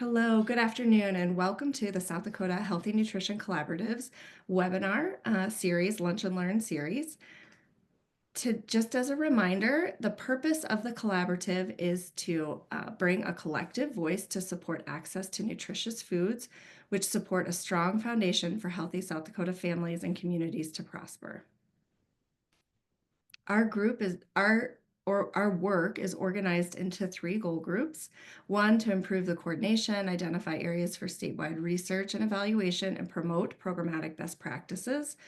Hello, good afternoon, and welcome to the South Dakota Healthy Nutrition Collaborative's webinar series, Lunch and Learn series. Just as a reminder, the purpose of the collaborative is to bring a collective voice to support access to nutritious foods, which support a strong foundation for healthy South Dakota families and communities to prosper. Our group is our work is organized into three goal groups. One, to improve the coordination, identify areas for statewide research and evaluation, and promote programmatic best practices.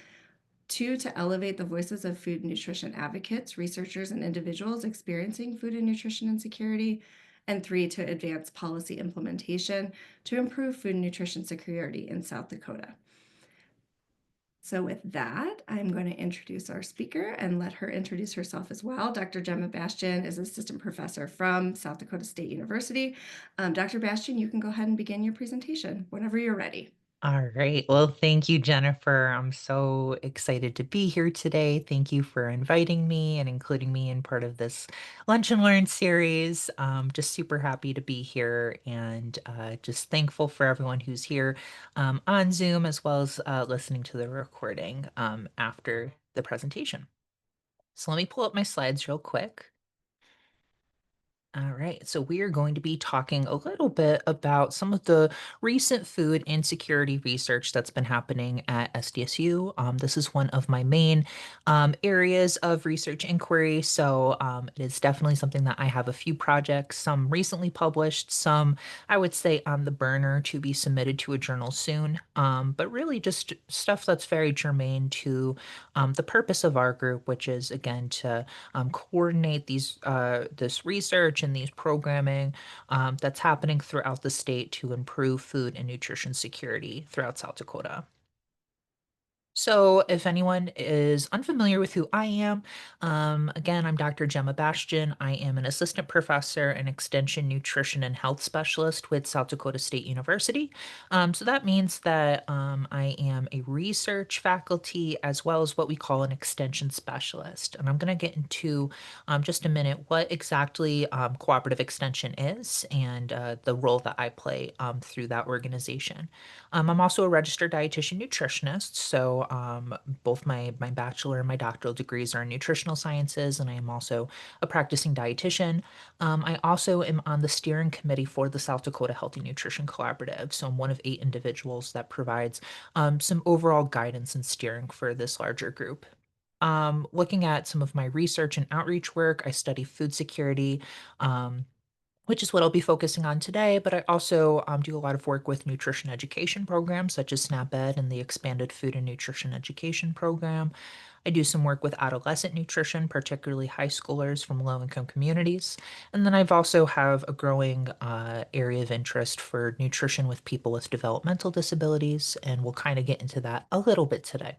Two, to elevate the voices of food and nutrition advocates, researchers, and individuals experiencing food and nutrition insecurity. And three, to advance policy implementation to improve food and nutrition security in South Dakota. So with that, I'm going to introduce our speaker and let her introduce herself as well. Dr. Gemma Bastian is assistant professor from South Dakota State University. Dr. Bastian, you can go ahead and begin your presentation whenever you're ready. All right. Well, thank you, Jennifer. I'm so excited to be here today. Thank you for inviting me and including me in part of this Lunch and Learn series. Just super happy to be here and just thankful for everyone who's here on Zoom as well as listening to the recording after the presentation. So let me pull up my slides real quick. All right, so we are going to be talking a little bit about some of the recent food insecurity research that's been happening at SDSU. This is one of my main areas of research inquiry, so it is definitely something that I have a few projects, some recently published, some I would say on the burner to be submitted to a journal soon, but really just stuff that's very germane to the purpose of our group, which is again to coordinate this research and these programming that's happening throughout the state to improve food and nutrition security throughout South Dakota. So, if anyone is unfamiliar with who I am, again, I'm Dr. Gemma Bastian. I am an assistant professor and extension nutrition and health specialist with South Dakota State University. So that means that I am a research faculty as well as what we call an extension specialist. And I'm going to get into just a minute what exactly cooperative extension is and the role that I play through that organization. I'm also a registered dietitian nutritionist. So both my bachelor and my doctoral degrees are in nutritional sciences, and I am also a practicing dietitian. I also am on the steering committee for the South Dakota Healthy Nutrition Collaborative. So I'm one of 8 individuals that provides some overall guidance and steering for this larger group. Looking at some of my research and outreach work, I study food security. Which is what I'll be focusing on today, but I also do a lot of work with nutrition education programs such as SNAP-Ed and the Expanded Food and Nutrition Education Program. I do some work with adolescent nutrition, particularly high schoolers from low-income communities. And then I've also have a growing area of interest for nutrition with people with developmental disabilities, and we'll kind of get into that a little bit today.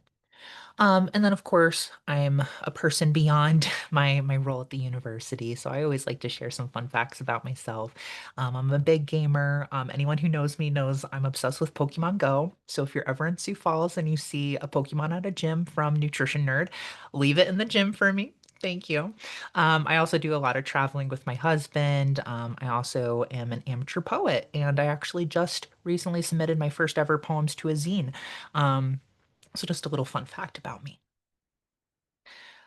And then of course, I'm a person beyond my role at the university, so I always like to share some fun facts about myself. I'm a big gamer. Anyone who knows me knows I'm obsessed with Pokemon Go. So if you're ever in Sioux Falls and you see a Pokemon at a gym from Nutrition Nerd, leave it in the gym for me. Thank you. I also do a lot of traveling with my husband. I also am an amateur poet, and I actually just recently submitted my first ever poems to a zine. So just a little fun fact about me.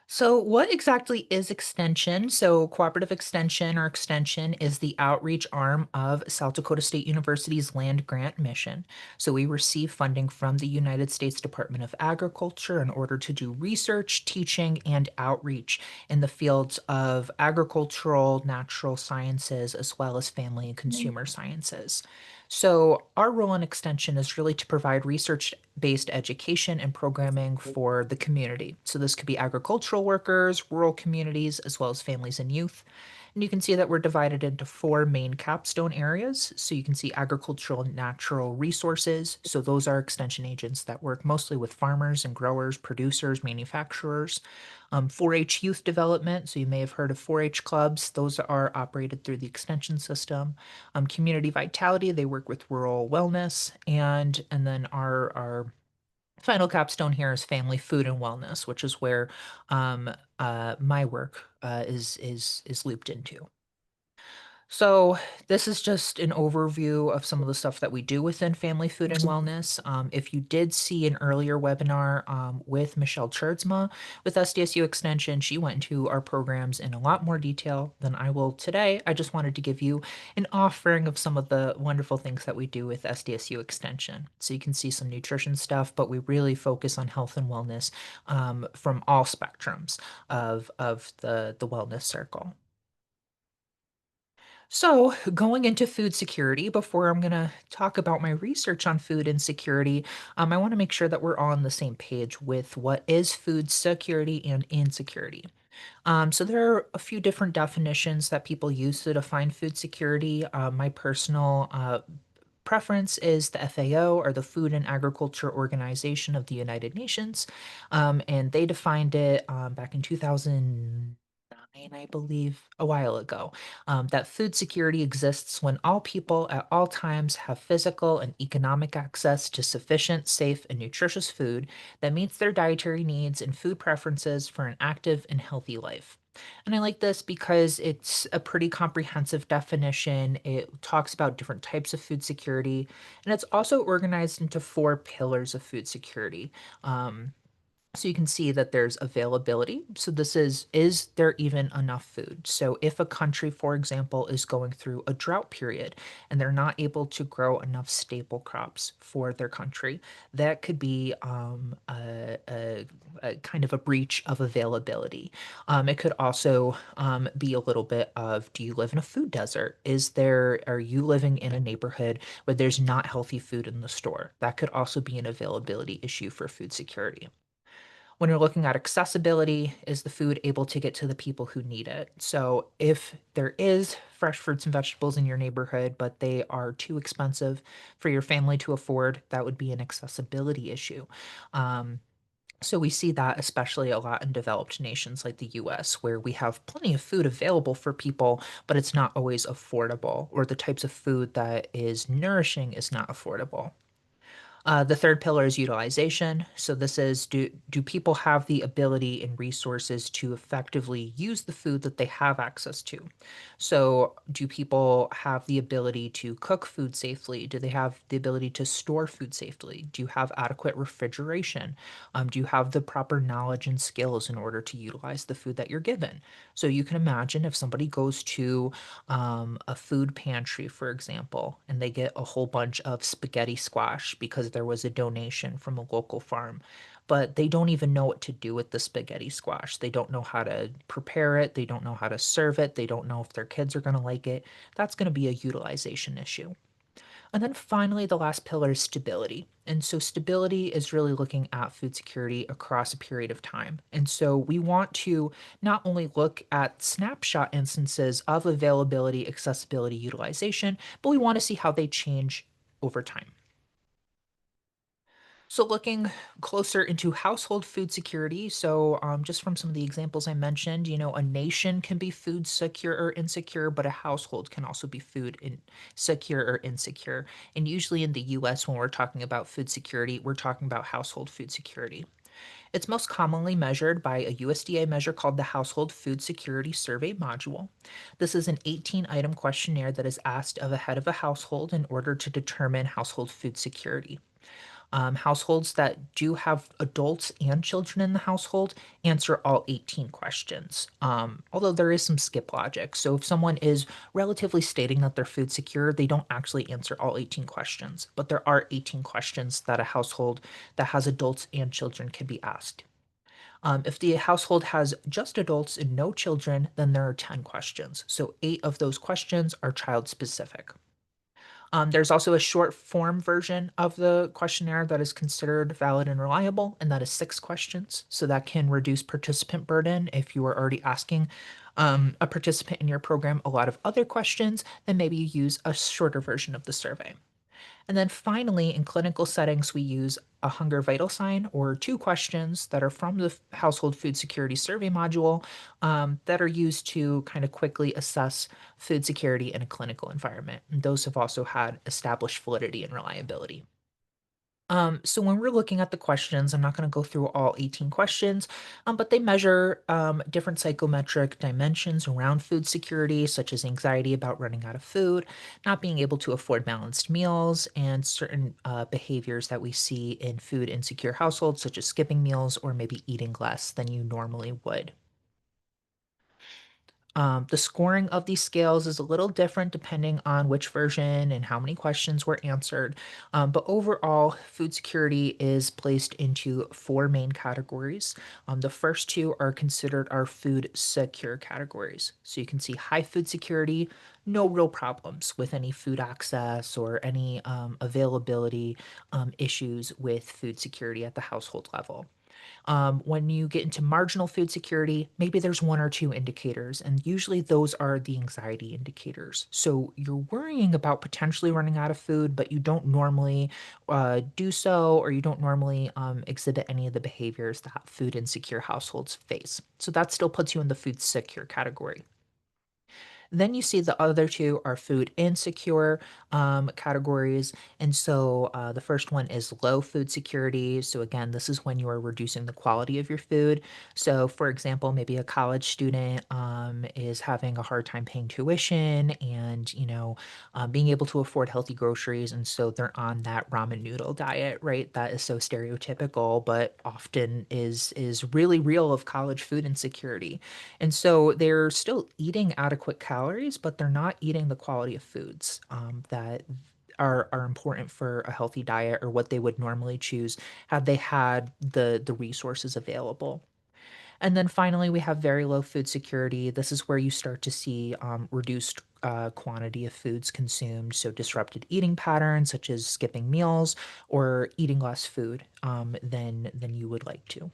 So, what exactly is extension? So, cooperative extension or extension is the outreach arm of South Dakota State University's land grant mission. So, we receive funding from the United States Department of Agriculture in order to do research, teaching, and outreach in the fields of agricultural, natural sciences, as well as family and consumer sciences. So, our role in extension is really to provide research based education and programming for the community. So, this could be agricultural workers, rural communities, as well as families and youth. And you can see that we're divided into 4 main capstone areas. So, you can see agricultural and natural resources. So, those are extension agents that work mostly with farmers and growers, producers, manufacturers. 4-H youth development. So, you may have heard of 4-H clubs, those are operated through the extension system. Community vitality, they work with rural wellness, and then our final capstone here is family food and wellness, which is where my work is looped into. So, this is just an overview of some of the stuff that we do within Family Food and Wellness. If you did see an earlier webinar with Michelle Cherdsma with SDSU Extension, she went into our programs in a lot more detail than I will today. I just wanted to give you an offering of some of the wonderful things that we do with SDSU Extension. So, you can see some nutrition stuff, but we really focus on health and wellness from all spectrums of the wellness circle. So, going into food security, before I'm going to talk about my research on food insecurity, I want to make sure that we're all on the same page with what is food security and insecurity. So, there are a few different definitions that people use to define food security. My personal preference is the FAO, or the Food and Agriculture Organization of the United Nations. And they defined it back in 2009, I believe, a while ago, that food security exists when all people at all times have physical and economic access to sufficient, safe, and nutritious food that meets their dietary needs and food preferences for an active and healthy life. And I like this because it's a pretty comprehensive definition. It talks about different types of food security, and it's also organized into four pillars of food security. Um, so you can see that there's availability. So this is there even enough food? So if a country, for example, is going through a drought period and they're not able to grow enough staple crops for their country, that could be a kind of a breach of availability. It could also be a little bit of, do you live in a food desert? Are you living in a neighborhood where there's not healthy food in the store? That could also be an availability issue for food security. When you're looking at accessibility, is the food able to get to the people who need it? So if there is fresh fruits and vegetables in your neighborhood, but they are too expensive for your family to afford, that would be an accessibility issue. Um, so we see that especially a lot in developed nations like the US, where we have plenty of food available for people, but it's not always affordable, or the types of food that is nourishing is not affordable. The third pillar is utilization. So this is, do people have the ability and resources to effectively use the food that they have access to? So do people have the ability to cook food safely? Do they have the ability to store food safely? Do you have adequate refrigeration? Do you have the proper knowledge and skills in order to utilize the food that you're given? So you can imagine if somebody goes to a food pantry, for example, and they get a whole bunch of spaghetti squash because there was a donation from a local farm, but they don't even know what to do with the spaghetti squash. They don't know how to prepare it, they don't know how to serve it, they don't know if their kids are going to like it. That's going to be a utilization issue. And then finally, the last pillar is stability. And so stability is really looking at food security across a period of time. And so we want to not only look at snapshot instances of availability, accessibility, utilization, but we want to see how they change over time. So looking closer into household food security, so just from some of the examples I mentioned, a nation can be food secure or insecure, but a household can also be secure or insecure. And usually in the US, when we're talking about food security, we're talking about household food security. It's most commonly measured by a USDA measure called the Household Food Security Survey Module. This is an 18-item questionnaire that is asked of a head of a household in order to determine household food security. Households that do have adults and children in the household answer all 18 questions, although there is some skip logic. So if someone is relatively stating that they're food secure, they don't actually answer all 18 questions, but there are 18 questions that a household that has adults and children can be asked. If the household has just adults and no children, then there are 10 questions. So 8 of those questions are child specific. There's also a short form version of the questionnaire that is considered valid and reliable, and that is 6 questions. So that can reduce participant burden. If you are already asking a participant in your program a lot of other questions, then maybe you use a shorter version of the survey. And then finally, in clinical settings, we use a hunger vital sign, or 2 questions that are from the household food security survey module, that are used to kind of quickly assess food security in a clinical environment. And those have also had established validity and reliability. So when we're looking at the questions, I'm not going to go through all 18 questions, but they measure different psychometric dimensions around food security, such as anxiety about running out of food, not being able to afford balanced meals, and certain behaviors that we see in food insecure households, such as skipping meals or maybe eating less than you normally would. The scoring of these scales is a little different depending on which version and how many questions were answered. But overall, food security is placed into four main categories. The first two are considered our food secure categories. So you can see high food security, no real problems with any food access or any availability issues with food security at the household level. When you get into marginal food security, maybe there's one or two indicators, and usually those are the anxiety indicators. So you're worrying about potentially running out of food, but you don't normally do so, or you don't normally exhibit any of the behaviors that food insecure households face. So that still puts you in the food secure category. Then you see the other two are food insecure categories. And so the first one is low food security. So, again, this is when you are reducing the quality of your food. So, for example, maybe a college student is having a hard time paying tuition and, being able to afford healthy groceries. And so they're on that ramen noodle diet, right? That is so stereotypical, but often is really real of college food insecurity. And so they're still eating adequate calories, but they're not eating the quality of foods that are important for a healthy diet or what they would normally choose had they had the resources available. And then finally, we have very low food security. This is where you start to see reduced quantity of foods consumed, so disrupted eating patterns such as skipping meals or eating less food than you would like to.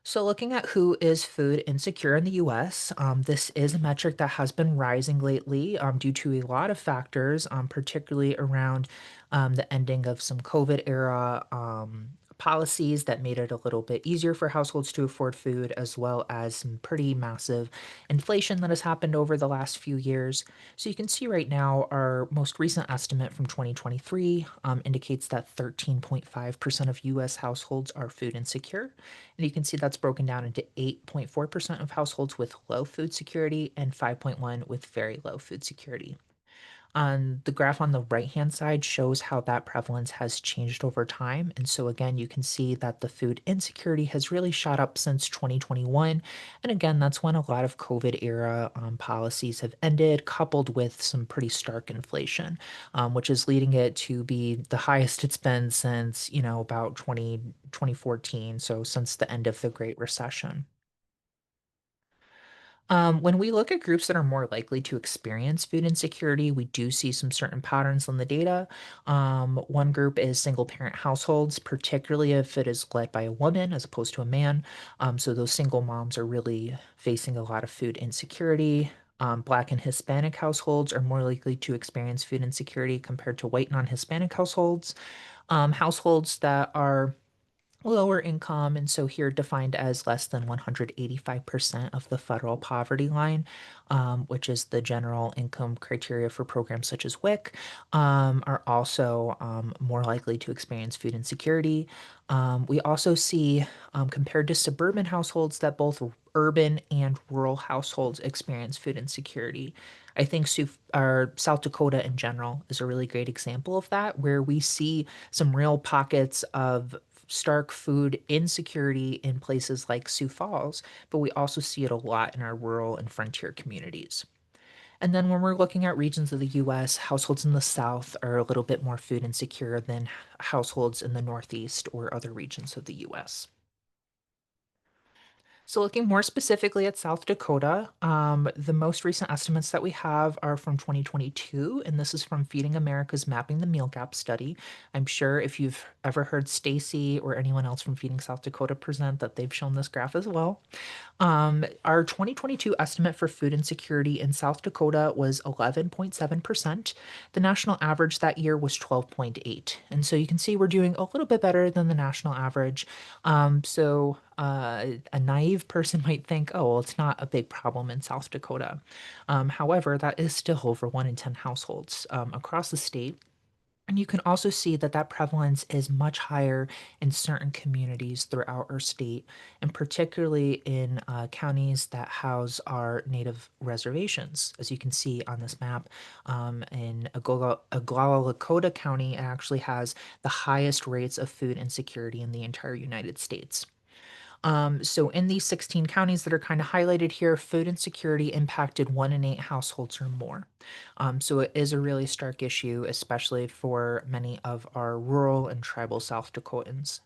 So, looking at who is food insecure in the US, this is a metric that has been rising lately due to a lot of factors, particularly around the ending of some COVID era policies that made it a little bit easier for households to afford food, as well as some pretty massive inflation that has happened over the last few years. So, you can see right now our most recent estimate from 2023 indicates that 13.5% of US households are food insecure. And you can see that's broken down into 8.4% of households with low food security and 5.1 with very low food security. On the graph on the right-hand side shows how that prevalence has changed over time. And so again, you can see that the food insecurity has really shot up since 2021. And again, that's when a lot of COVID era policies have ended, coupled with some pretty stark inflation, which is leading it to be the highest it's been since, about 2014. So since the end of the Great Recession. When we look at groups that are more likely to experience food insecurity, we do see some certain patterns in the data. One group is single parent households, particularly if it is led by a woman as opposed to a man. So those single moms are really facing a lot of food insecurity. Black and Hispanic households are more likely to experience food insecurity compared to white non Hispanic households. Households that are lower income, and so here defined as less than 185% of the federal poverty line, which is the general income criteria for programs such as WIC, are also more likely to experience food insecurity. We also see, compared to suburban households, that both urban and rural households experience food insecurity. I think South Dakota in general is a really great example of that, where we see some real pockets of stark food insecurity in places like Sioux Falls, but we also see it a lot in our rural and frontier communities. And then when we're looking at regions of the US, households in the South are a little bit more food insecure than households in the Northeast or other regions of the US. So, looking more specifically at South Dakota, the most recent estimates that we have are from 2022, and this is from Feeding America's Mapping the Meal Gap study. I'm sure if you've ever heard Stacy or anyone else from Feeding South Dakota present that they've shown this graph as well. Our 2022 estimate for food insecurity in South Dakota was 11.7%. The national average that year was 12.8. And so you can see we're doing a little bit better than the national average. A naive person might think, oh, well, it's not a big problem in South Dakota. However, that is still over 1 in 10 households across the state. And you can also see that that prevalence is much higher in certain communities throughout our state, and particularly in counties that house our native reservations. As you can see on this map, in Oglala Lakota County, it actually has the highest rates of food insecurity in the entire United States. So in these 16 counties that are kind of highlighted here, food insecurity impacted 1 in 8 households or more. So it is a really stark issue, especially for many of our rural and tribal South Dakotans.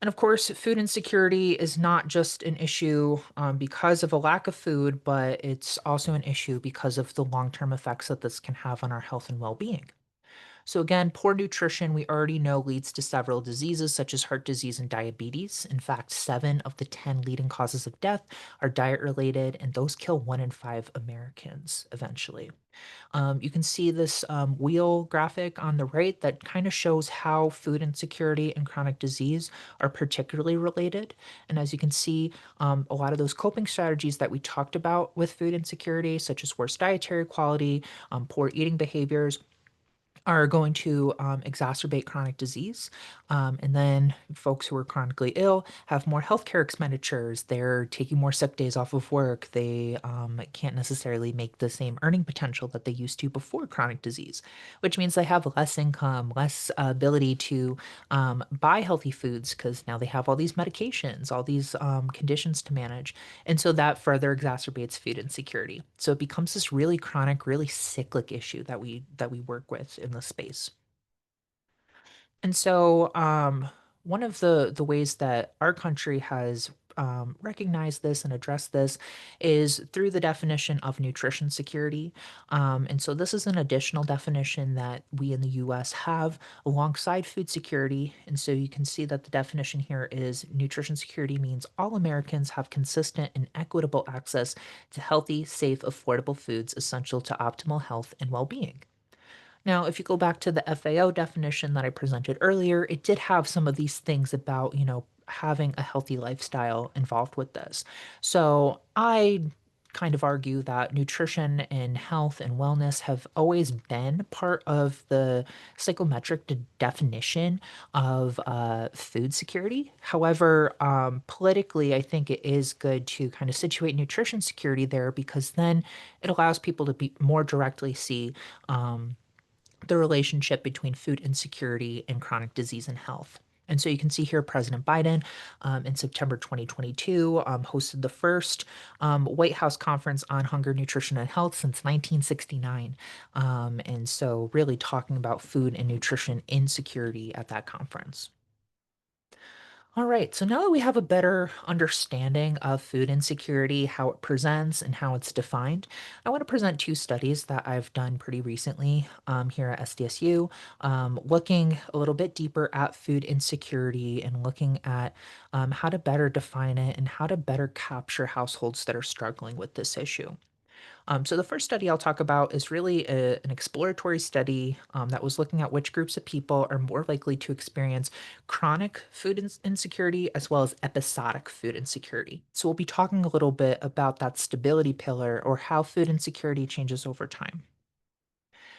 And of course, food insecurity is not just an issue because of a lack of food, but it's also an issue because of the long term effects that this can have on our health and well being. So, again, poor nutrition we already know leads to several diseases such as heart disease and diabetes. In fact, 7 of the 10 leading causes of death are diet related, and those kill 1 in 5 Americans eventually. You can see this wheel graphic on the right that kind of shows how food insecurity and chronic disease are particularly related. And as you can see, a lot of those coping strategies that we talked about with food insecurity, such as worse dietary quality, poor eating behaviors, are going to exacerbate chronic disease. And then folks who are chronically ill have more healthcare expenditures. They're taking more sick days off of work. They can't necessarily make the same earning potential that they used to before chronic disease, which means they have less income, less ability to buy healthy foods because now they have all these medications, all these conditions to manage. And so that further exacerbates food insecurity. So it becomes this really chronic, really cyclic issue that we work with in the space. And so, one of the ways that our country has recognized this and addressed this is through the definition of nutrition security. And so, this is an additional definition that we in the U.S. have alongside food security. And so, you can see that the definition here is nutrition security means all Americans have consistent and equitable access to healthy, safe, affordable foods essential to optimal health and well being. Now, if you go back to the FAO definition that I presented earlier, it did have some of these things about, having a healthy lifestyle involved with this. So I kind of argue that nutrition and health and wellness have always been part of the psychometric definition of food security. However, politically, I think it is good to kind of situate nutrition security there because then it allows people to be more directly see. The relationship between food insecurity and chronic disease and health. And so you can see here President Biden in September 2022 hosted the first White House conference on hunger, nutrition, and health since 1969. And so, really talking about food and nutrition insecurity at that conference. All right, so now that we have a better understanding of food insecurity, how it presents, and how it's defined, I want to present two studies that I've done pretty recently here at SDSU, looking a little bit deeper at food insecurity and looking at how to better define it and how to better capture households that are struggling with this issue. So the first study I'll talk about is really an exploratory study that was looking at which groups of people are more likely to experience chronic food insecurity as well as episodic food insecurity. So we'll be talking a little bit about that stability pillar or how food insecurity changes over time.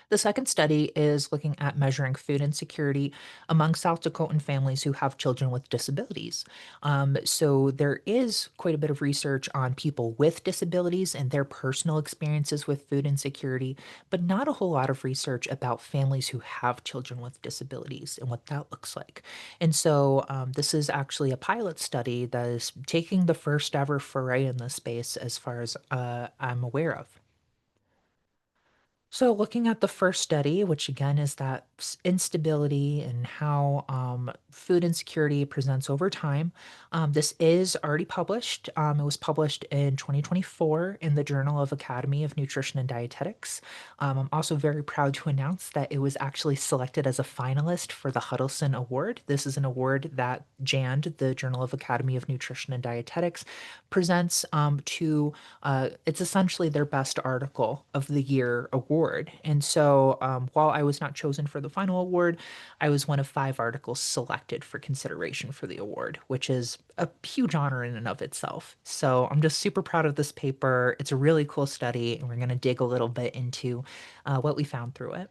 The second study is looking at measuring food insecurity among South Dakotan families who have children with disabilities. So there is quite a bit of research on people with disabilities and their personal experiences with food insecurity, but not a whole lot of research about families who have children with disabilities and what that looks like. And so this is actually a pilot study that is taking the first ever foray in this space as far as I'm aware of. So, looking at the first study, which again is that instability and how food insecurity presents over time, this is already published. It was published in 2024 in the Journal of Academy of Nutrition and Dietetics. I'm also very proud to announce that it was actually selected as a finalist for the Huddleston Award. This is an award that JAND, the Journal of Academy of Nutrition and Dietetics, presents to it's essentially their best article of the year award. And so while I was not chosen for the final award, I was one of 5 articles selected for consideration for the award, which is a huge honor in and of itself. So I'm just super proud of this paper. It's a really cool study, and we're going to dig a little bit into what we found through it.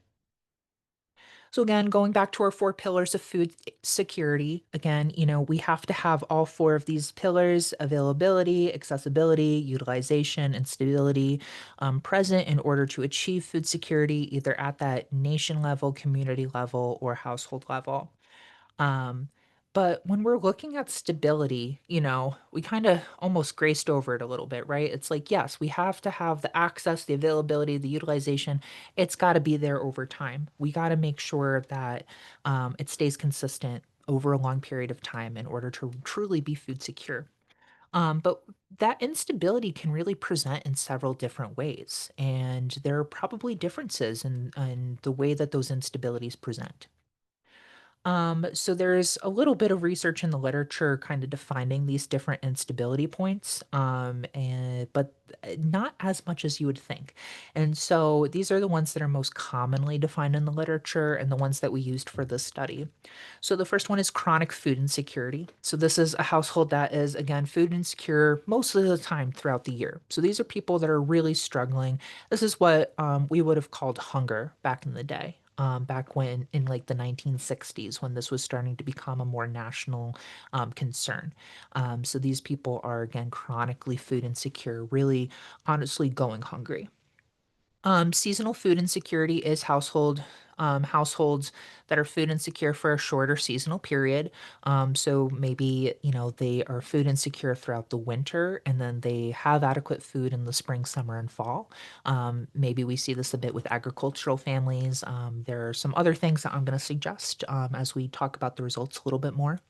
So again, going back to our four pillars of food security, again, we have to have all four of these pillars: availability, accessibility, utilization, and stability present in order to achieve food security, either at that nation level, community level, or household level. Um, but when we're looking at stability, we kind of almost graced over it a little bit, right? It's like, yes, we have to have the access, the availability, the utilization. It's got to be there over time. We got to make sure that it stays consistent over a long period of time in order to truly be food secure. But that instability can really present in several different ways. And there are probably differences in the way that those instabilities present. So there's a little bit of research in the literature kind of defining these different instability points, but not as much as you would think. And so these are the ones that are most commonly defined in the literature and the ones that we used for this study. So the first one is chronic food insecurity. So this is a household that is, again, food insecure most of the time throughout the year. So these are people that are really struggling. This is what we would have called hunger back in the day. Back when in like the 1960s, when this was starting to become a more national concern. So these people are, again, chronically food insecure, really honestly going hungry. Seasonal food insecurity is households that are food insecure for a shorter seasonal period. So maybe, they are food insecure throughout the winter and then they have adequate food in the spring, summer, and fall. Maybe we see this a bit with agricultural families. There are some other things that I'm going to suggest as we talk about the results a little bit more.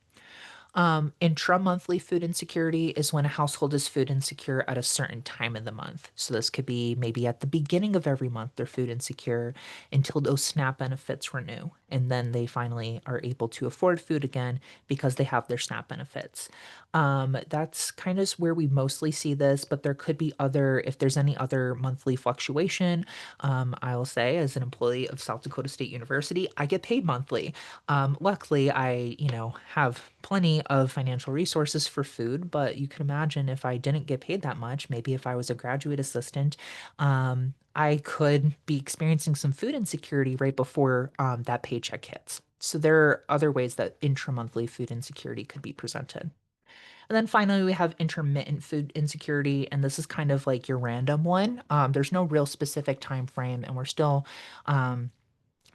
Intra-monthly food insecurity is when a household is food insecure at a certain time of the month. So this could be maybe at the beginning of every month they're food insecure until those SNAP benefits renew. And then they finally are able to afford food again because they have their SNAP benefits. That's kind of where we mostly see this, but there could be if there's any other monthly fluctuation. I will say, as an employee of South Dakota State University, I get paid monthly. Luckily, I, have plenty of financial resources for food, but you can imagine if I didn't get paid that much, maybe if I was a graduate assistant, I could be experiencing some food insecurity right before that paycheck hits. So there are other ways that intramonthly food insecurity could be presented. And then finally, we have intermittent food insecurity, and this is kind of like your random one. There's no real specific time frame, and we're still um,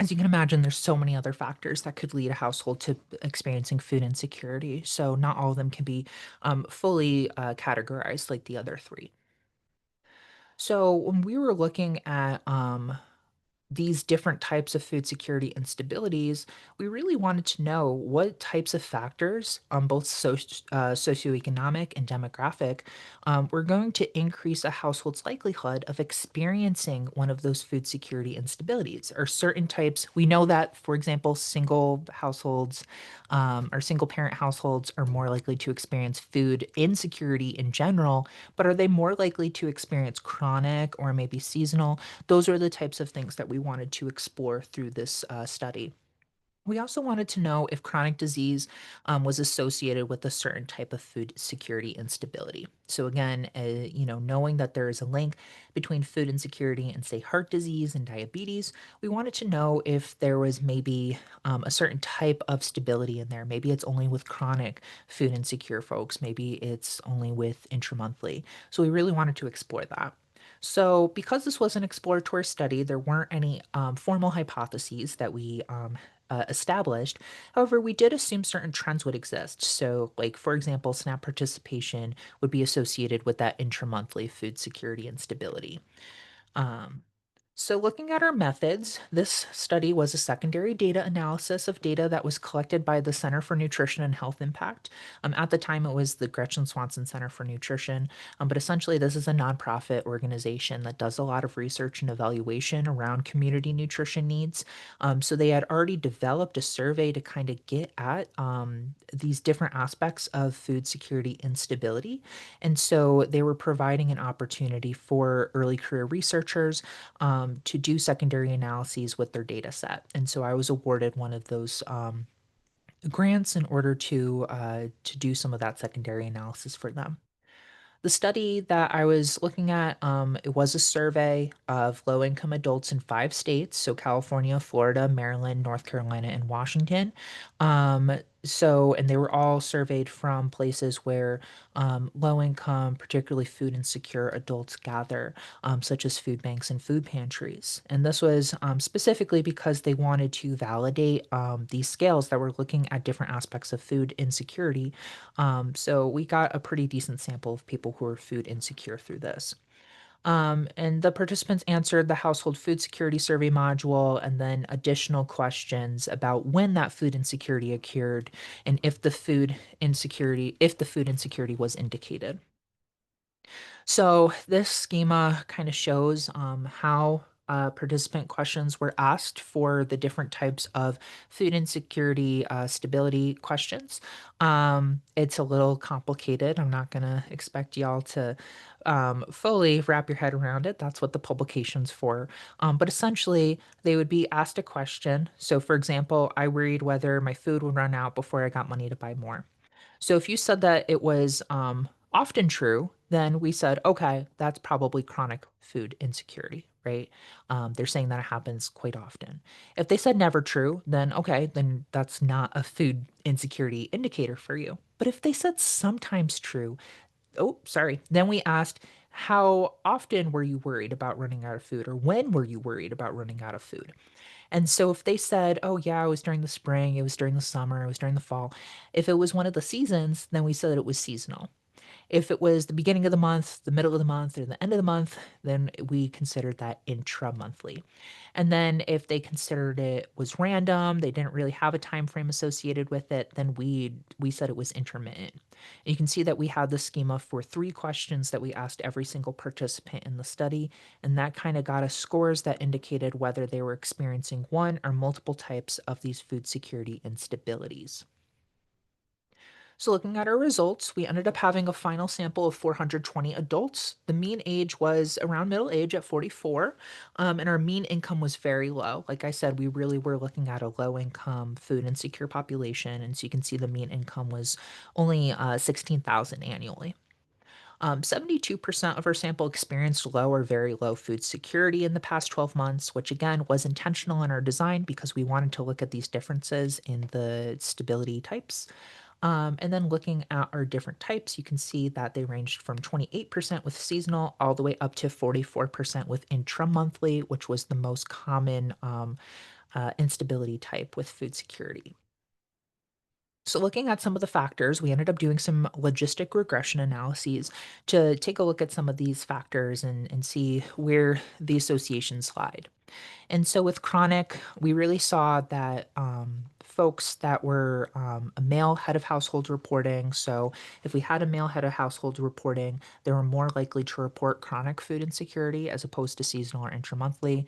as you can imagine, there's so many other factors that could lead a household to experiencing food insecurity. So not all of them can be fully categorized like the other three. So when we were looking at these different types of food security instabilities, we really wanted to know what types of factors, both socioeconomic and demographic, were going to increase a household's likelihood of experiencing one of those food security instabilities. Or certain types, we know that, for example, single households or single parent households are more likely to experience food insecurity in general, but are they more likely to experience chronic or maybe seasonal? Those are the types of things that we wanted to explore through this study. We also wanted to know if chronic disease was associated with a certain type of food security instability. So again, knowing that there is a link between food insecurity and say heart disease and diabetes, we wanted to know if there was maybe a certain type of stability in there. Maybe it's only with chronic food insecure folks. Maybe it's only with intramonthly. So we really wanted to explore that. So, because this was an exploratory study, there weren't any formal hypotheses that we established. However, we did assume certain trends would exist. So, like, for example, SNAP participation would be associated with that intramonthly food security and stability. Um, so, looking at our methods, this study was a secondary data analysis of data that was collected by the Center for Nutrition and Health Impact. At the time, it was the Gretchen Swanson Center for Nutrition. But essentially, this is a nonprofit organization that does a lot of research and evaluation around community nutrition needs. So, they had already developed a survey to kind of get at these different aspects of food security instability. And so, they were providing an opportunity for early career researchers to do secondary analyses with their data set. And so I was awarded one of those grants in order to do some of that secondary analysis for them. The study that I was looking at, it was a survey of low income adults in 5 states. So California, Florida, Maryland, North Carolina, and Washington. And they were all surveyed from places where low income, particularly food insecure adults gather, such as food banks and food pantries. And this was specifically because they wanted to validate these scales that were looking at different aspects of food insecurity. So we got a pretty decent sample of people who are food insecure through this. And the participants answered the household food security survey module and then additional questions about when that food insecurity occurred and if the food insecurity was indicated. So this schema kind of shows how participant questions were asked for the different types of food insecurity stability questions. It's a little complicated. I'm not going to expect y'all to fully wrap your head around it. That's what the publication's for. But essentially, they would be asked a question. So, for example, I worried whether my food would run out before I got money to buy more. So if you said that it was often true, then we said, okay, that's probably chronic food insecurity, right? They're saying that it happens quite often. If they said never true, then okay, then that's not a food insecurity indicator for you. But if they said sometimes true, oh, sorry, then we asked, how often were you worried about running out of food, or when were you worried about running out of food? And so if they said, "Oh, yeah, it was during the spring, it was during the summer, it was during the fall," if it was one of the seasons, then we said it was seasonal. If it was the beginning of the month, the middle of the month, or the end of the month, then we considered that intra-monthly. And then if they considered it was random, they didn't really have a time frame associated with it, then we said it was intermittent. And you can see that we had the schema for 3 questions that we asked every single participant in the study, and that kind of got us scores that indicated whether they were experiencing one or multiple types of these food security instabilities. So, looking at our results, we ended up having a final sample of 420 adults. The mean age was around middle age at 44, and our mean income was very low. Like I said, we really were looking at a low income, food insecure population. And so you can see the mean income was only 16,000 annually. 72% of our sample experienced low or very low food security in the past 12 months, which again was intentional in our design because we wanted to look at these differences in the stability types. And then looking at our different types, you can see that they ranged from 28% with seasonal all the way up to 44% with intramonthly, which was the most common instability type with food security. So, looking at some of the factors, we ended up doing some logistic regression analyses to take a look at some of these factors and see where the associations lied. And so with chronic, we really saw that folks that were a male head of household reporting. So if we had a male head of household reporting, they were more likely to report chronic food insecurity as opposed to seasonal or intramonthly.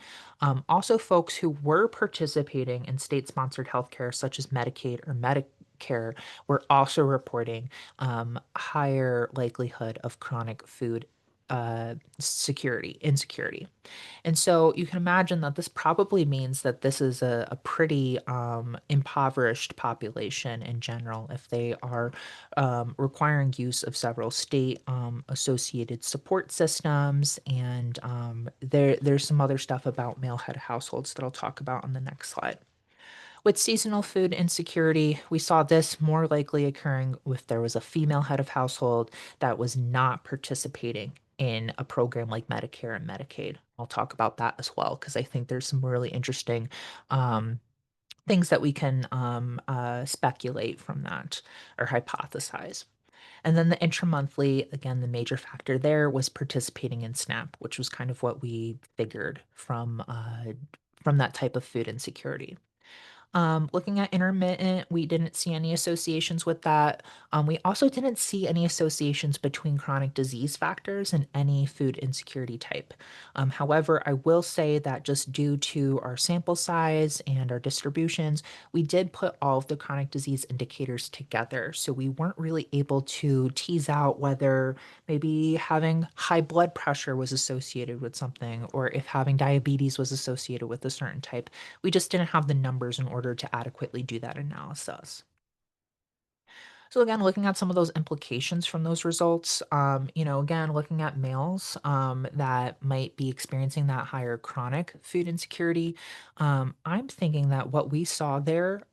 Also, folks who were participating in state sponsored healthcare, such as Medicaid or Medicare, were also reporting higher likelihood of chronic food insecurity. And so you can imagine that this probably means that this is a pretty impoverished population in general if they are requiring use of several state associated support systems. And there's some other stuff about male head households that I'll talk about on the next slide. With seasonal food insecurity, we saw this more likely occurring if there was a female head of household that was not participating in a program like Medicare and Medicaid. I'll talk about that as well because I think there's some really interesting um, things that we can speculate from that or hypothesize. And then the intramonthly, again, the major factor there was participating in SNAP, which was kind of what we figured from that type of food insecurity. Looking at intermittent, we didn't see any associations with that. We also didn't see any associations between chronic disease factors and any food insecurity type. However, I will say that just due to our sample size and our distributions, we did put all of the chronic disease indicators together. So we weren't really able to tease out whether maybe having high blood pressure was associated with something or if having diabetes was associated with a certain type. We just didn't have the numbers in order to adequately do that analysis. So again, looking at some of those implications from those results, again, looking at males that might be experiencing that higher chronic food insecurity, I'm thinking that what we saw there,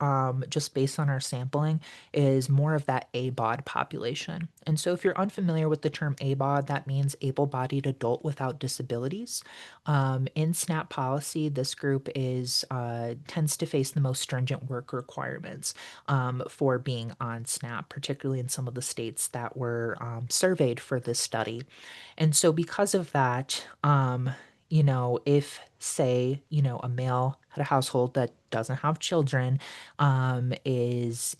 just based on our sampling, is more of that ABOD population. And so, if you're unfamiliar with the term ABOD, that means able-bodied adult without disabilities. In SNAP policy, this group is tends to face the most stringent work requirements for being on SNAP, particularly in some of the states that were surveyed for this study. And so, because of that, if say, a male had a household that doesn't have children, is,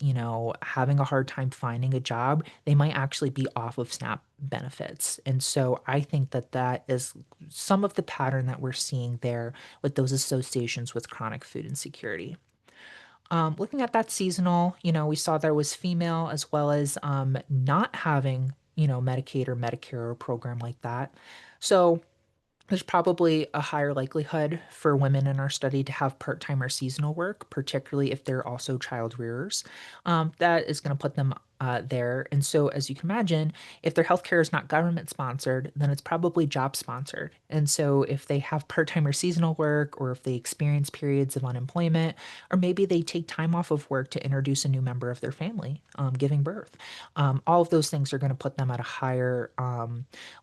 having a hard time finding a job, they might actually be off of SNAP benefits. And so I think that that is some of the pattern that we're seeing there with those associations with chronic food insecurity. Looking at that seasonal, we saw there was female as well as not having, Medicaid or Medicare or a program like that. So there's probably a higher likelihood for women in our study to have part time or seasonal work, particularly if they're also child rearers. That is going to put them there. And so, as you can imagine, if their healthcare is not government sponsored, then it's probably job sponsored. And so, if they have part time or seasonal work, or if they experience periods of unemployment, or maybe they take time off of work to introduce a new member of their family, giving birth, all of those things are going to put them at a higher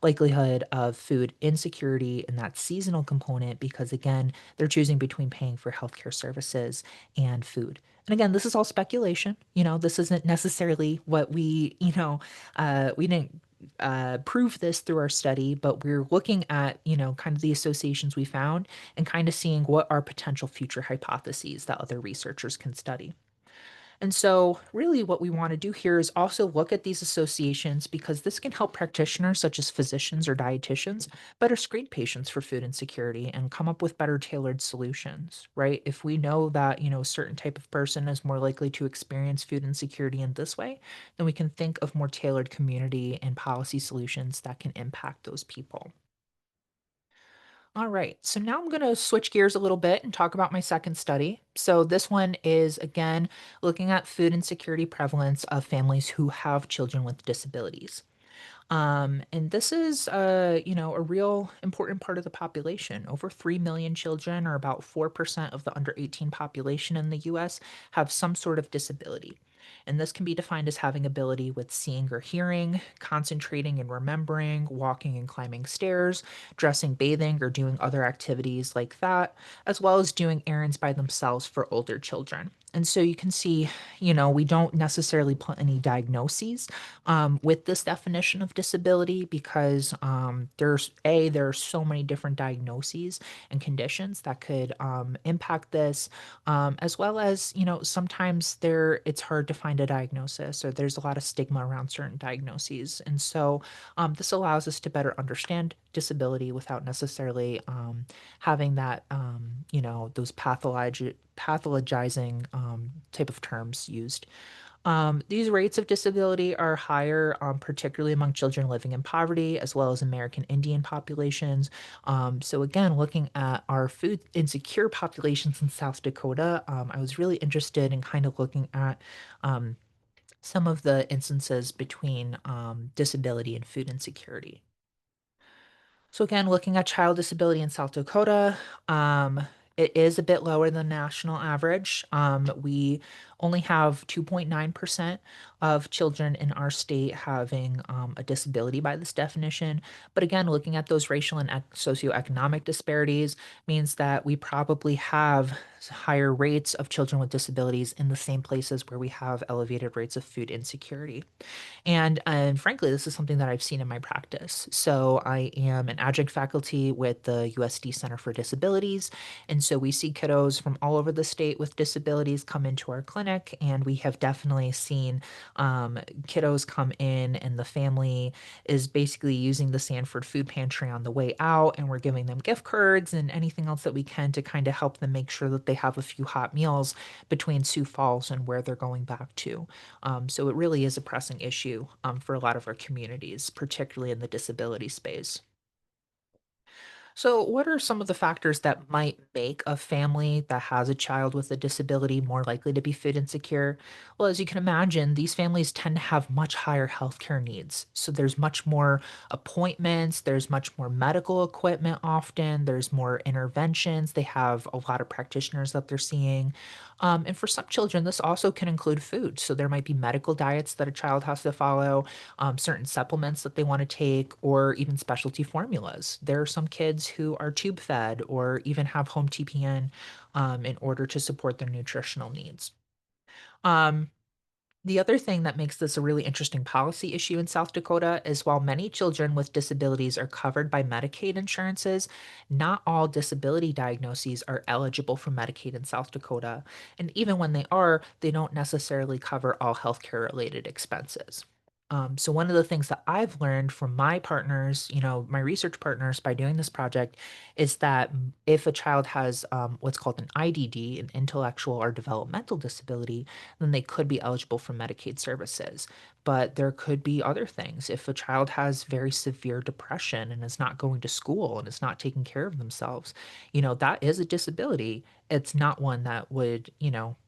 likelihood of food insecurity in that seasonal component because, again, they're choosing between paying for healthcare services and food. And again, this is all speculation. This isn't necessarily what we didn't prove this through our study, but we're looking at, kind of the associations we found and kind of seeing what are potential future hypotheses that other researchers can study. And so, really, what we want to do here is also look at these associations because this can help practitioners, such as physicians or dietitians, better screen patients for food insecurity and come up with better tailored solutions, right? If we know that, a certain type of person is more likely to experience food insecurity in this way, then we can think of more tailored community and policy solutions that can impact those people. All right, so now I'm going to switch gears a little bit and talk about my second study. So, this one is again looking at food insecurity prevalence of families who have children with disabilities. And this is, a real important part of the population. Over 3 million children, or about 4% of the under 18 population in the US, have some sort of disability. And this can be defined as having ability with seeing or hearing, concentrating and remembering, walking and climbing stairs, dressing, bathing, or doing other activities like that, as well as doing errands by themselves for older children. And so you can see, we don't necessarily put any diagnoses with this definition of disability because there are so many different diagnoses and conditions that could impact this, as well as sometimes it's hard to find a diagnosis or there's a lot of stigma around certain diagnoses, and so this allows us to better understand disability without necessarily having that those pathologizing type of terms used. These rates of disability are higher, particularly among children living in poverty, as well as American Indian populations. So, again, looking at our food insecure populations in South Dakota, I was really interested in kind of looking at um, some of the instances between disability and food insecurity. So again, looking at child disability in South Dakota, it is a bit lower than national average. We only have 2.9% of children in our state having a disability by this definition. But again, looking at those racial and socioeconomic disparities means that we probably have higher rates of children with disabilities in the same places where we have elevated rates of food insecurity. And frankly, this is something that I've seen in my practice. So I am an adjunct faculty with the USD Center for Disabilities, and so we see kiddos from all over the state with disabilities come into our clinic, and we have definitely seen kiddos come in, and the family is basically using the Sanford Food Pantry on the way out, and we're giving them gift cards and anything else that we can to kind of help them make sure that they have a few hot meals between Sioux Falls and where they're going back to. So it really is a pressing issue for a lot of our communities, particularly in the disability space. So, what are some of the factors that might make a family that has a child with a disability more likely to be food insecure? Well, as you can imagine, these families tend to have much higher healthcare needs. So, there's much more appointments, there's much more medical equipment often, there's more interventions. They have a lot of practitioners that they're seeing. And for some children, this also can include food. So, there might be medical diets that a child has to follow, certain supplements that they want to take, or even specialty formulas. There are some kids who are tube fed or even have home TPN in order to support their nutritional needs. Um, the other thing that makes this a really interesting policy issue in South Dakota is while many children with disabilities are covered by Medicaid insurances, not all disability diagnoses are eligible for Medicaid in South Dakota. And even when they are, they don't necessarily cover all healthcare related expenses. So one of the things that I've learned from my partners, my research partners by doing this project is that if a child has what's called an IDD, an intellectual or developmental disability, then they could be eligible for Medicaid services. But there could be other things. If a child has very severe depression and is not going to school and is not taking care of themselves, that is a disability. It's not one that would,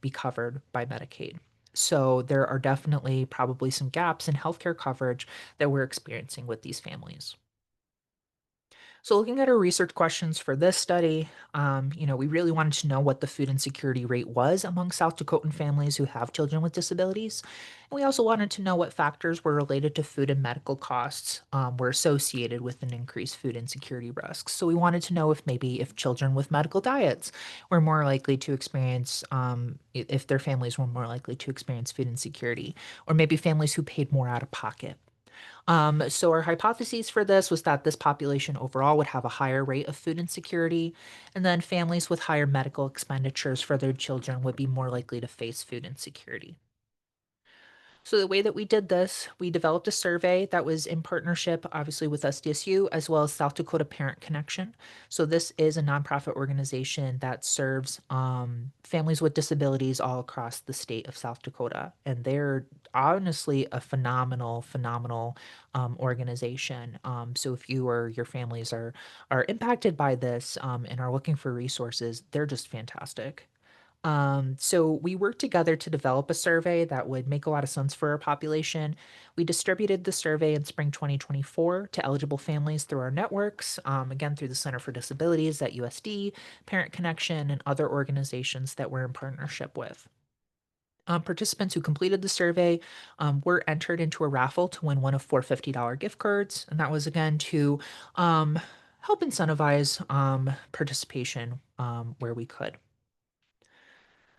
be covered by Medicaid. So there are definitely probably some gaps in healthcare coverage that we're experiencing with these families. So, looking at our research questions for this study, we really wanted to know what the food insecurity rate was among South Dakotan families who have children with disabilities. And we also wanted to know what factors were related to food and medical costs were associated with an increased food insecurity risks. So, we wanted to know if children with medical diets were more likely to experience, if their families were more likely to experience food insecurity, or maybe families who paid more out of pocket. So our hypotheses for this was that this population overall would have a higher rate of food insecurity, and then families with higher medical expenditures for their children would be more likely to face food insecurity. So the way that we did this, we developed a survey that was in partnership, obviously, with SDSU as well as South Dakota Parent Connection. So this is a nonprofit organization that serves families with disabilities all across the state of South Dakota, and they're honestly a phenomenal organization. So if you or your families are impacted by this and are looking for resources, they're just fantastic. So we worked together to develop a survey that would make a lot of sense for our population. We distributed the survey in spring 2024 to eligible families through our networks, again, through the Center for Disabilities at USD, Parent Connection, and other organizations that we're in partnership with. Participants who completed the survey were entered into a raffle to win one of four $50 gift cards. And that was, again, to help incentivize participation where we could.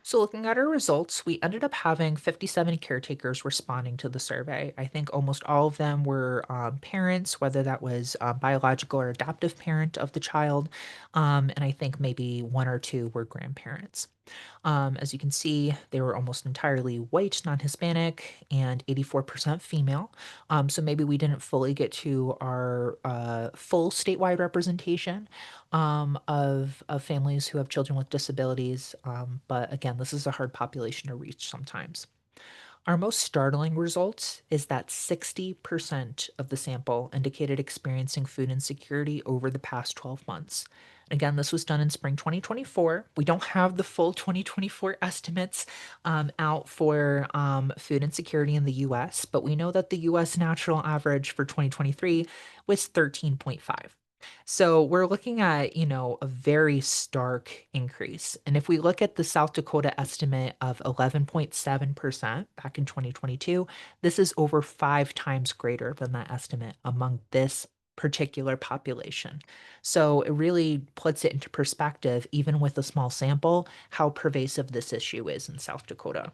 So, looking at our results, we ended up having 57 caretakers responding to the survey. I think almost all of them were parents, whether that was biological or adoptive parent of the child. And I think maybe one or two were grandparents. As you can see, they were almost entirely white, non Hispanic, and 84% female. So maybe we didn't fully get to our full statewide representation of families who have children with disabilities. But again, this is a hard population to reach sometimes. Our most startling results is that 60% of the sample indicated experiencing food insecurity over the past 12 months. Again, this was done in spring 2024. We don't have the full 2024 estimates out for food insecurity in the US, but we know that the US natural average for 2023 was 13.5. So we're looking at, a very stark increase. And if we look at the South Dakota estimate of 11.7% back in 2022, this is over 5 times greater than that estimate among this particular population. So it really puts it into perspective, even with a small sample, how pervasive this issue is in South Dakota.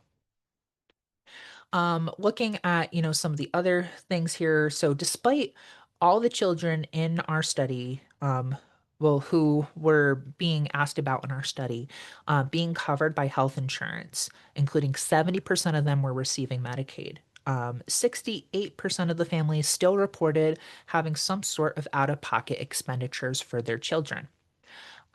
Looking at, some of the other things here. So despite all the children in our study, who were being asked about in our study, being covered by health insurance, including 70% of them were receiving Medicaid. 68% of the families still reported having some sort of out of pocket expenditures for their children.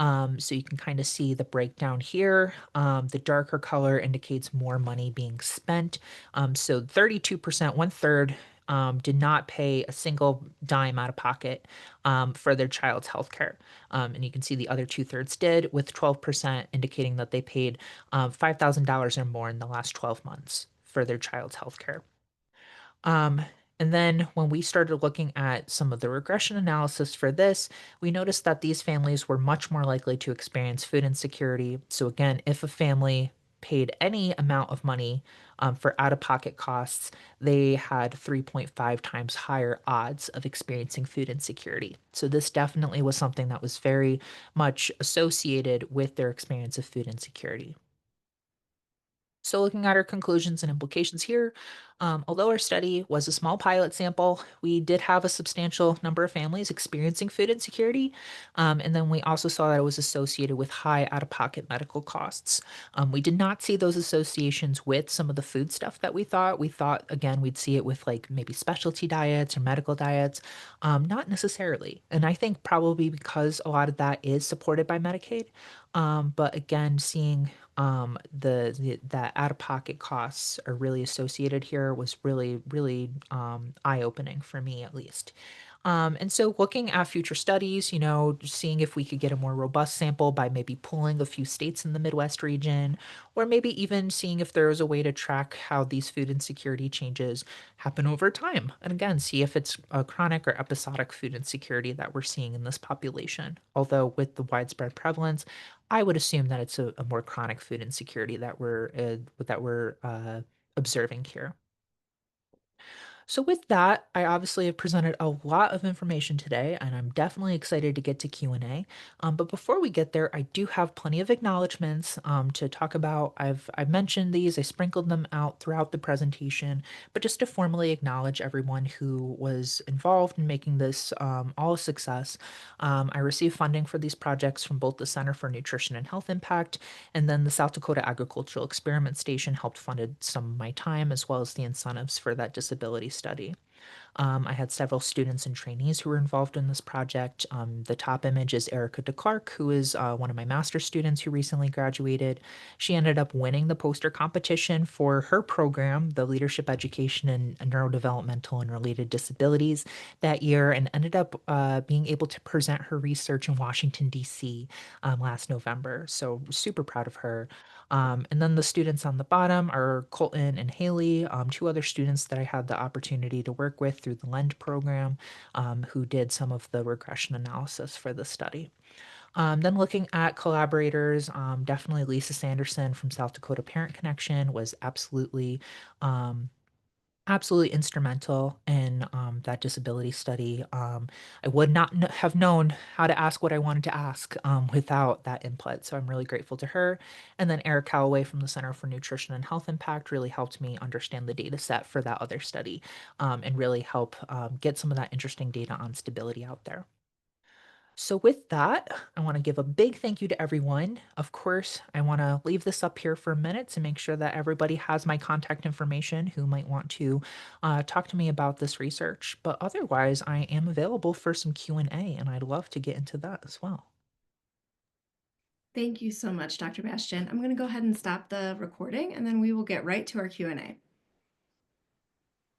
So you can kind of see the breakdown here. The darker color indicates more money being spent. So 32%, one third, did not pay a single dime out of pocket for their child's healthcare. And you can see the other two-thirds did, with 12% indicating that they paid $5,000 or more in the last 12 months for their child's healthcare. Um, and then when we started looking at some of the regression analysis for this, we noticed that these families were much more likely to experience food insecurity. So, again, if a family paid any amount of money for out of pocket costs, they had 3.5 times higher odds of experiencing food insecurity. So, this definitely was something that was very much associated with their experience of food insecurity. So, looking at our conclusions and implications here, although our study was a small pilot sample, we did have a substantial number of families experiencing food insecurity. And then we also saw that it was associated with high out of pocket medical costs. We did not see those associations with some of the food stuff that we thought. We thought, again, we'd see it with like maybe specialty diets or medical diets, not necessarily. And I think probably because a lot of that is supported by Medicaid. But again, seeing the that out-of-pocket costs are really associated here was really eye-opening for me at least. And so looking at future studies, seeing if we could get a more robust sample by maybe pulling a few states in the Midwest region, or maybe even seeing if there is a way to track how these food insecurity changes happen over time. And again, see if it's a chronic or episodic food insecurity that we're seeing in this population. Although with the widespread prevalence, I would assume that it's a more chronic food insecurity that we're observing here. So with that, I obviously have presented a lot of information today, and I'm definitely excited to get to Q&A. But before we get there, I do have plenty of acknowledgments to talk about. I've mentioned these, I sprinkled them out throughout the presentation, but just to formally acknowledge everyone who was involved in making this all a success. I received funding for these projects from both the Center for Nutrition and Health Impact, and then the South Dakota Agricultural Experiment Station helped funded some of my time as well as the incentives for that disability study. I had several students and trainees who were involved in this project. The top image is Erica DeClark, who is one of my master's students who recently graduated. She ended up winning the poster competition for her program, the Leadership Education in Neurodevelopmental and Related Disabilities, that year, and ended up being able to present her research in Washington, D.C. Last November. So, super proud of her. And then the students on the bottom are Colton and Haley, two other students that I had the opportunity to work with through the LEND program, who did some of the regression analysis for the study. Then looking at collaborators, definitely Lisa Sanderson from South Dakota Parent Connection was absolutely instrumental in that disability study. I would not have known how to ask what I wanted to ask without that input. So I'm really grateful to her. And then Eric Calloway from the Center for Nutrition and Health Impact really helped me understand the data set for that other study and really help get some of that interesting data on stability out there. So, with that, I want to give a big thank you to everyone. Of course, I want to leave this up here for a minute to make sure that everybody has my contact information who might want to talk to me about this research. But otherwise, I am available for some Q&A, and I'd love to get into that as well. Thank you so much, Dr. Bastian. I'm going to go ahead and stop the recording, and then we will get right to our Q&A.